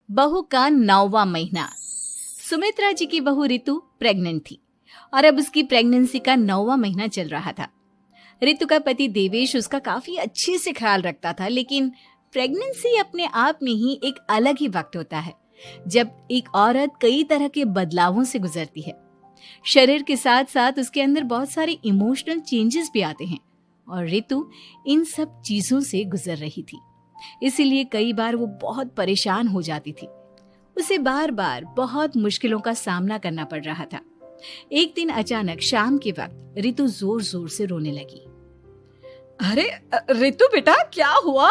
बहू का 9वां महीना। सुमित्रा जी की बहू रितु प्रेग्नेंट थी और अब उसकी प्रेगनेंसी का 9वां महीना चल रहा था। रितु का पति देवेश उसका काफी अच्छे से ख्याल रखता था, लेकिन प्रेगनेंसी अपने आप में ही एक अलग ही वक्त होता है जब एक औरत कई तरह के बदलावों से गुजरती है। शरीर के साथ साथ उसके अंदर बहुत सारे इमोशनल चेंजेस भी आते हैं और रितु इन सब चीजों से गुजर रही थी। इसीलिए कई बार वो बहुत परेशान हो जाती थी। उसे बार बार बहुत मुश्किलों का सामना करना पड़ रहा था। एक दिन अचानक शाम के वक्त रितु जोर जोर से रोने लगी। अरे रितु बेटा, क्या हुआ?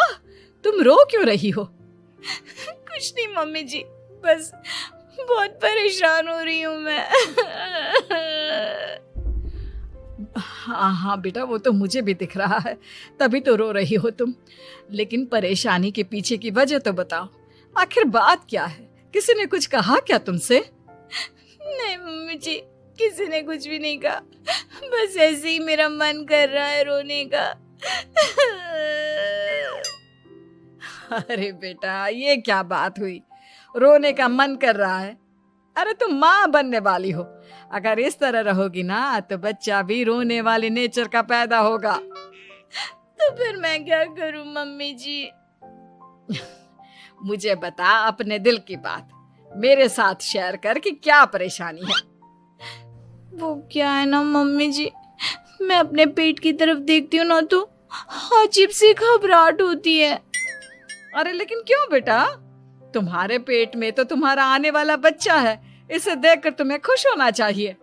तुम रो क्यों रही हो? कुछ नहीं मम्मी जी, बस बहुत परेशान हो रही हूँ मैं। हाँ बेटा, वो तो मुझे भी दिख रहा है, तभी तो रो रही हो तुम। लेकिन परेशानी के पीछे की वजह तो बताओ, आखिर बात क्या है? किसी ने कुछ कहा क्या तुमसे? नहीं मम्मी जी, किसी ने कुछ भी नहीं कहा, बस ऐसे ही मेरा मन कर रहा है रोने का। अरे बेटा, ये क्या बात हुई? रोने का मन कर रहा है? अरे तुम माँ बनने वाली हो, अगर इस तरह रहोगी ना तो बच्चा भी रोने वाले नेचर का पैदा होगा। तो फिर मैं क्या करूं मम्मी जी? मुझे बता अपने दिल की बात, मेरे साथ शेयर कर कि क्या परेशानी है। वो क्या है ना मम्मी जी, मैं अपने पेट की तरफ देखती हूँ ना तो अजीब सी घबराहट होती है। अरे लेकिन क्यों बेटा? तुम्हारे पेट में तो तुम्हारा आने वाला बच्चा है, इसे देखकर तुम्हें खुश होना चाहिए।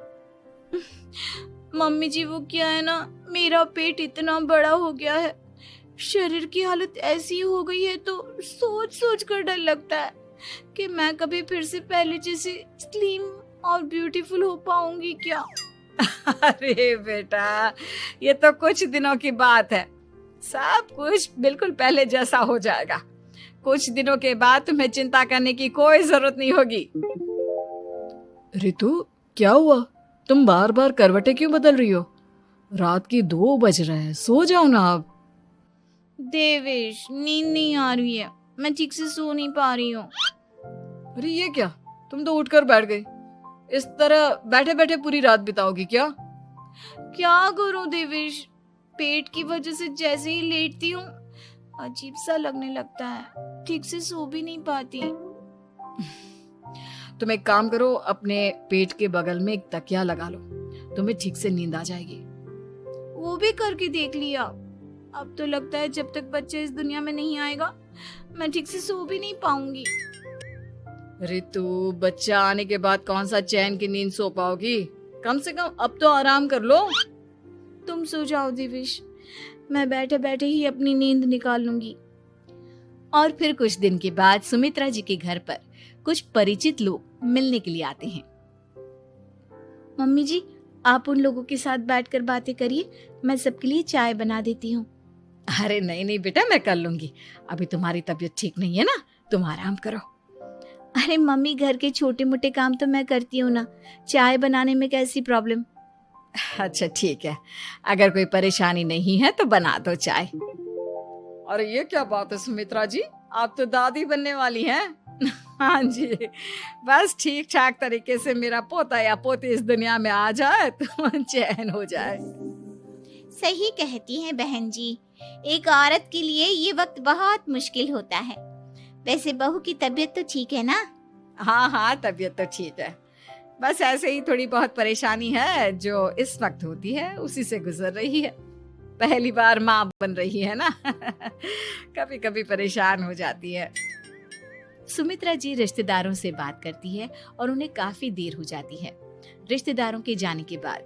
मम्मी जी वो क्या है ना, मेरा पेट इतना बड़ा हो गया है, शरीर की हालत ऐसी हो गई है तो सोच सोच कर डर लगता है कि मैं कभी फिर से पहले जैसी स्लिम और ब्यूटीफुल हो पाऊंगी क्या। अरे बेटा, ये तो कुछ दिनों की बात है, सब कुछ बिल्कुल पहले जैसा हो जाएगा। कुछ दिनों के बाद तुम्हें चिंता करने की कोई जरूरत नहीं होगी। रितु, क्या हुआ? तुम बार बार करवटें क्यों बदल रही हो? रात के 2 बज रहे हैं, सो जाओ ना अब। देवेश, नींद नहीं आ रही है, मैं ठीक से सो नहीं पा रही हूँ। अरे ये क्या, तुम तो उठकर बैठ गई। इस तरह बैठे बैठे पूरी रात बिताओगी क्या? क्या करूं देवेश, पेट की वजह से जैसे ही लेटती हूँ अजीब सा लगने लगता है, ठीक से सो भी नहीं पाती। तुम एक काम करो, अपने पेट के बगल में एक तकिया लगा लो, तुम्हें ठीक से नींद आ जाएगी। वो भी करके देख लिया, अब तो लगता है जब तक बच्चा इस दुनिया में नहीं आएगा मैं ठीक से सो भी नहीं पाऊंगी। रितु, बच्चा आने के बाद कौन सा चैन की नींद सो पाओगी? कम से कम अब तो आराम कर लो। तुम सो जाओ देवेश, मैं बैठे बैठे ही अपनी नींद निकाल लूंगी। और फिर कुछ दिन के बाद सुमित्रा जी के घर पर कुछ परिचित लोग मिलने के लिए आते हैं। मम्मी जी, आप उन लोगों के साथ बैठकर बातें करिए, मैं सबके लिए चाय बना देती हूँ। अरे नहीं नहीं बेटा, मैं कर लूंगी, अभी तुम्हारी तबीयत ठीक नहीं है ना, तुम आराम करो। अरे मम्मी, घर के छोटे मोटे काम तो मैं करती हूँ ना, चाय बनाने में कैसी प्रॉब्लम? अच्छा ठीक है, अगर कोई परेशानी नहीं है तो बना दो चाय। अरे ये क्या बात है सुमित्रा जी, आप तो दादी बनने वाली हैं। हाँ जी, बस ठीक ठाक तरीके से मेरा पोता या पोती इस दुनिया में आ जाए तो चैन हो जाए। सही कहती हैं बहन जी, एक औरत के लिए ये वक्त बहुत मुश्किल होता है। वैसे बहू की तबीयत तो ठीक है ना? हाँ हाँ, तबीयत तो ठीक है, बस ऐसे ही थोड़ी बहुत परेशानी है जो इस वक्त होती है, उसी से गुजर रही है। पहली बार माँ बन रही है ना, कभी कभी परेशान हो जाती है। सुमित्रा जी रिश्तेदारों से बात करती है और उन्हें काफी देर हो जाती है। रिश्तेदारों के जाने के बाद,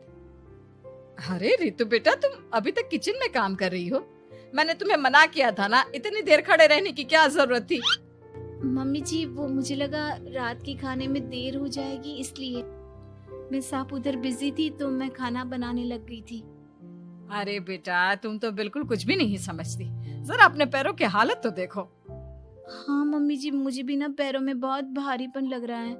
अरे रितु बेटा, तुम अभी तक किचन में काम कर रही हो? मैंने तुम्हें मना किया था ना, इतनी देर खड़े रहने की क्या जरूरत थी? मम्मी जी, वो मुझे लगा रात के खाने में देर हो जाएगी, इसलिए मैं साफ उधर बिजी थी तो मैं खाना बनाने लग गई थी। अरे बेटा, तुम तो बिल्कुल कुछ भी नहीं समझती, जरा अपने पैरों की हालत तो देखो। हाँ मम्मी जी, मुझे भी ना पैरों में बहुत भारीपन लग रहा है।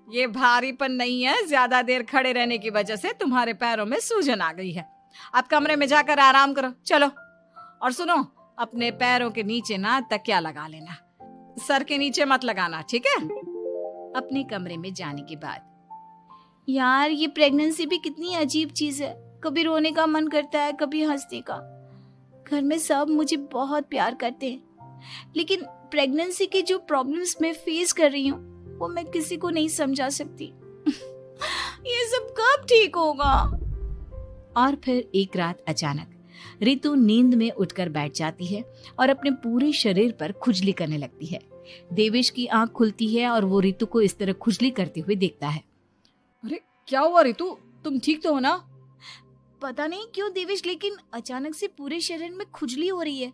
ये भारीपन नहीं है, ज्यादा देर खड़े रहने की वजह से तुम्हारे पैरों में सूजन आ गई है। अब कमरे में जाकर आराम करो, चलो। और सुनो, अपने पैरों के नीचे ना तकिया लगा लेना, सर के नीचे मत लगाना, ठीक है? अपने कमरे में जाने के बाद यार ये प्रेगनेंसी भी कितनी अजीब चीज है, कभी रोने का मन करता है, कभी हंसने का। घर में सब मुझे बहुत प्यार करते हैं, लेकिन प्रेगनेंसी की जो प्रॉब्लम्स मैं फेस कर रही हूँ वो मैं किसी को नहीं समझा सकती। ये सब कब ठीक होगा? और फिर एक रात अचानक रितु नींद में उठकर बैठ जाती है और अपने पूरे शरीर पर खुजली करने लगती है। देवेश की आंख खुलती है और वो रितु को इस तरह खुजली करते हुए देखता है। अरे क्या हुआ रितु, तुम ठीक तो हो ना? पता नहीं क्यों देवेश, लेकिन अचानक से पूरे शरीर में खुजली हो रही है।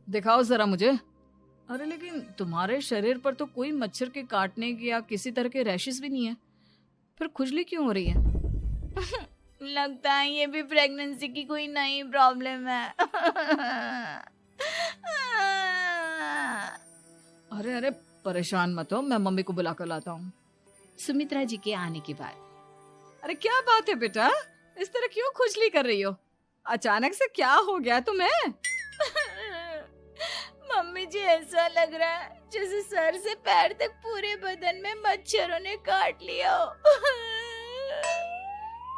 दिखाओ जरा मुझे। अरे लेकिन तुम्हारे शरीर पर तो कोई मच्छर के काटने की या किसी तरह के रैशेस भी नहीं है, फिर खुजली क्यों हो रही है? लगता है ये भी प्रेगनेंसी की कोई नई प्रॉब्लम है। अरे अरे परेशान मत हो, मैं मम्मी को बुला कर लाता हूँ। सुमित्रा जी के आने के बाद अरे क्या बात है बेटा, इस तरह क्यों खुजली कर रही हो? अचानक से क्या हो गया तुम्हें? मम्मी जी ऐसा लग रहा है जैसे सर से पैर तक पूरे बदन में मच्छरों ने काट लिया हो।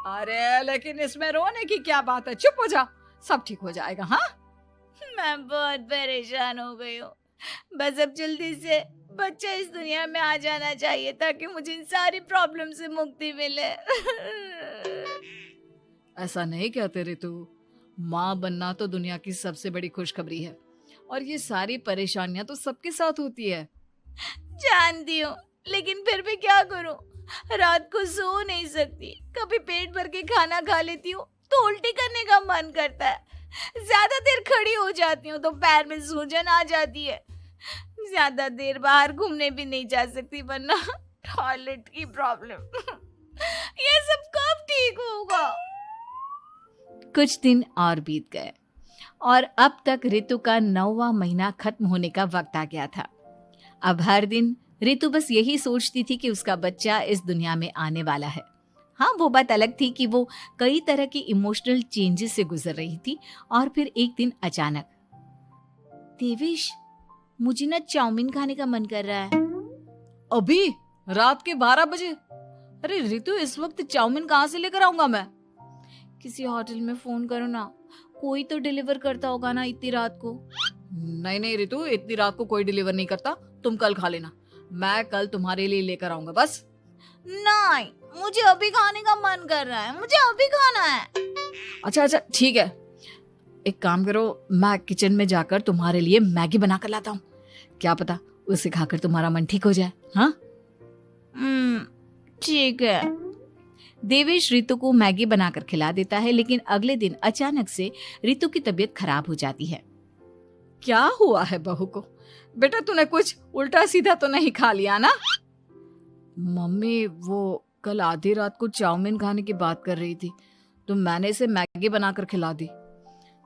अरे लेकिन इसमें रोने की क्या बात है, चुप हो जाओ, सब ठीक हो जाएगा। हाँ मैं बहुत परेशान हो गई हूँ, बस अब जल्दी से बच्चा इस दुनिया में आ जाना चाहिए ताकि मुझे इन सारी प्रॉब्लम से मुक्ति मिले। ऐसा नहीं कहते रितु, माँ बनना तो दुनिया की सबसे बड़ी खुशखबरी है और ये सारी परेशानियां तो सबके साथ होती है। जानती हूँ, लेकिन फिर भी क्या करूँ, रात को सो नहीं सकती, कभी पेट भर के खाना खा लेती हूँ तो उल्टी करने का मन करता है, ज्यादा देर खड़ी हो जाती हूँ तो पैर में सूजन आ जाती है, ज्यादा देर बाहर घूमने भी नहीं जा सकती वरना टॉयलेट की प्रॉब्लम। ये सब कब ठीक होगा? कुछ दिन और बीत गए और अब तक रितु का 9वां महीना खत्म होने का वक्त आ गया था। अब हर दिन रितु बस यही सोचती थी कि उसका बच्चा इस दुनिया में आने वाला है। हाँ, वो बात अलग थी कि वो कई तरह की इमोशनल चेंजेस से गुजर रही थी और फिर एक दिन अचानक, देवेश मुझे ना चाउमीन खाने का मन कर रहा है। अभी रात के 12 बजे? अरे रितु, इस वक्त चाउमीन कहाँ से लेकर आऊंगा मैं? किसी होटल में फोन करो ना, कोई तो डिलीवर करता होगा ना इतनी रात को। नहीं नहीं रितु, इतनी रात को कोई डिलीवर नहीं करता, तुम कल खा लेना, मैं कल तुम्हारे लिए लेकर आऊंगा बस। नहीं, मुझे अभी खाने का मन कर रहा है, मुझे अभी खाना है। अच्छा अच्छा ठीक है, एक काम करो, मैं किचन में जाकर तुम्हारे लिए मैगी बना कर लाता हूँ, क्या पता उसे खाकर तुम्हारा मन ठीक हो जाए। हाँ ठीक है। देवेश रितु को मैगी बनाकर खिला देता है, लेकिन अगले दिन अचानक से रितु की तबीयत खराब हो जाती है। क्या हुआ है बहू को? बेटा तूने कुछ उल्टा सीधा तो नहीं खा लिया ना? मम्मी वो कल आधी रात को चाउमीन खाने की बात कर रही थी तो मैंने इसे मैगी बनाकर खिला दी।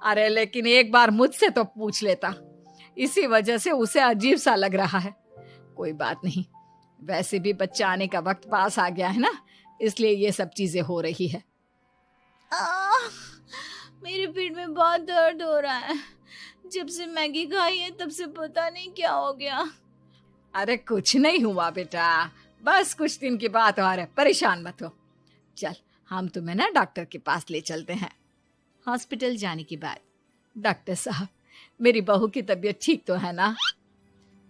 अरे लेकिन एक बार मुझसे तो पूछ लेता, इसी वजह से उसे अजीब सा लग रहा है। कोई बात नहीं, वैसे भी बच्चा आने का वक्त पास आ गया है ना, इसलिए ये सब चीजें हो रही है। मेरे पेट में बहुत दर्द हो रहा है, जब से मैगी खाई है तब से पता नहीं क्या हो गया। अरे कुछ नहीं हुआ बेटा, बस कुछ दिन की बात और है, परेशान मत हो। चल हम तुम्हें ना डॉक्टर के पास ले चलते हैं। हॉस्पिटल जाने के बाद, डॉक्टर साहब मेरी बहू की तबीयत ठीक तो है ना?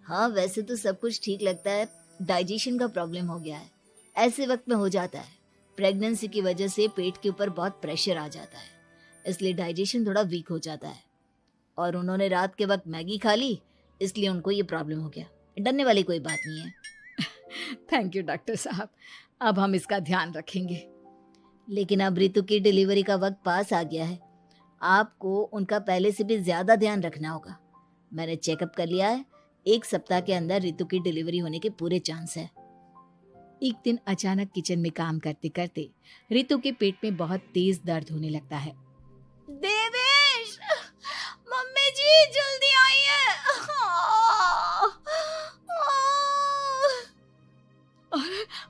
हाँ, वैसे तो सब कुछ ठीक लगता है, डाइजेशन का प्रॉब्लम हो गया है, ऐसे वक्त में हो जाता है। प्रेगनेंसी की वजह से पेट के ऊपर बहुत प्रेशर आ जाता है, इसलिए डाइजेशन थोड़ा वीक हो जाता है। और उन्होंने रात के वक्त मैगी खा ली, इसलिए उनको ये प्रॉब्लम हो गया। डरने वाली कोई बात नहीं है। थैंक यू डॉक्टर साहब, अब हम इसका ध्यान रखेंगे। लेकिन अब रितु की डिलीवरी का वक्त पास आ गया है, आपको उनका पहले से भी ज्यादा ध्यान रखना होगा। मैंने चेकअप कर लिया है, 1 सप्ताह के अंदर रितु की डिलीवरी होने के पूरे चांस है। एक दिन अचानक किचन में काम करते करते रितु के पेट में बहुत तेज दर्द होने लगता है। देवेश, मम्मी जी जल्दी आइए।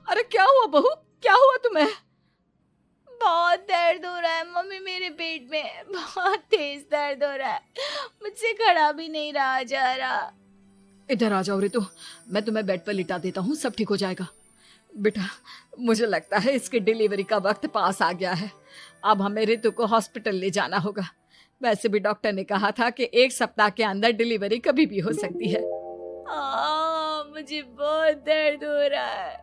अरे क्या हुआ बहू, क्या हुआ तुम्हें? बहुत दर्द हो रहा है मम्मी, मेरे पेट में बहुत तेज दर्द हो रहा है, मुझसे खड़ा भी नहीं रहा जा रहा। इधर आ जाओ रितु, मैं तुम्हें बेड पर लिटा देता हूँ, सब ठीक हो जाएगा। बेटा, मुझे लगता है इसकी डिलीवरी का वक्त पास आ गया है। अब हमें रितु को हॉस्पिटल ले जाना होगा। वैसे भी डॉक्टर ने कहा था कि 1 सप्ताह के अंदर डिलीवरी कभी भी हो सकती है। मुझे बहुत दर्द हो रहा है,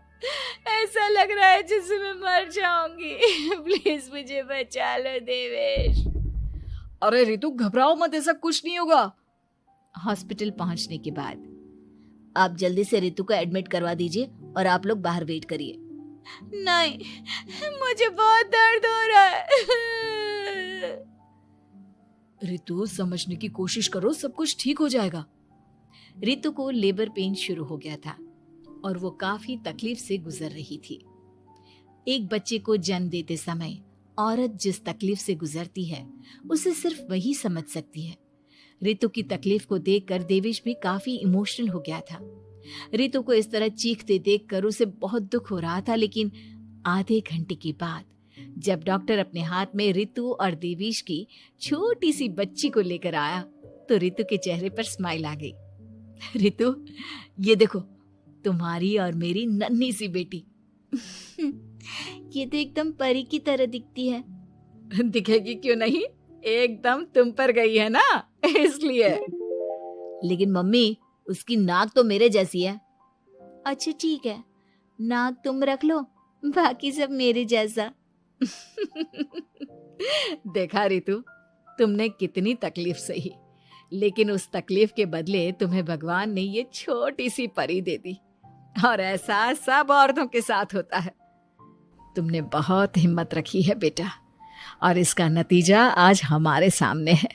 ऐसा लग रहा है जैसे मैं मर जाऊंगी। प्लीज मुझे बचा लो देवेश। अरे रितु, घबराओ मत, ऐसा कुछ नहीं होगा। हॉस्पिटल पहुंचने के बाद आप जल्दी से रितु को एडमिट करवा दीजिए और आप लोग बाहर वेट करिए। नहीं, मुझे बहुत दर्द हो रहा है। रितु, समझने की कोशिश करो, सब कुछ ठीक हो जाएगा। रितु को लेबर पेन शुरू हो गया था और वो काफी तकलीफ से गुजर रही थी। एक बच्चे को जन्म देते समय औरत जिस तकलीफ से गुजरती है उसे सिर्फ वही समझ सकती है। रितु की तकलीफ को देखकर देवेश भी काफी इमोशनल हो गया था। रितु को इस तरह चीखते देखकर उसे बहुत दुख हो रहा था, लेकिन आधे घंटे के बाद जब डॉक्टर अपने हाथ में रितु और देवेश की छोटी सी बच्ची को लेकर आया तो रितु के चेहरे पर स्माइल आ गई। रितु, ये देखो, तुम्हारी और मेरी नन्ही सी बेटी। ये तो एकदम परी की तरह दिखती है। दिखेगी क्यों नहीं, एकदम तुम पर गई है ना, इसलिए। लेकिन मम्मी, उसकी नाक तो मेरे जैसी है। अच्छा ठीक है, नाक तुम रख लो, बाकी सब मेरे जैसा। देखा रितु, तुमने कितनी तकलीफ सही, लेकिन उस तकलीफ के बदले तुम्हें भगवान ने ये छोटी सी परी दे दी। और ऐसा सब औरतों के साथ होता है। तुमने बहुत हिम्मत रखी है बेटा, और इसका नतीजा आज हमारे सामने है।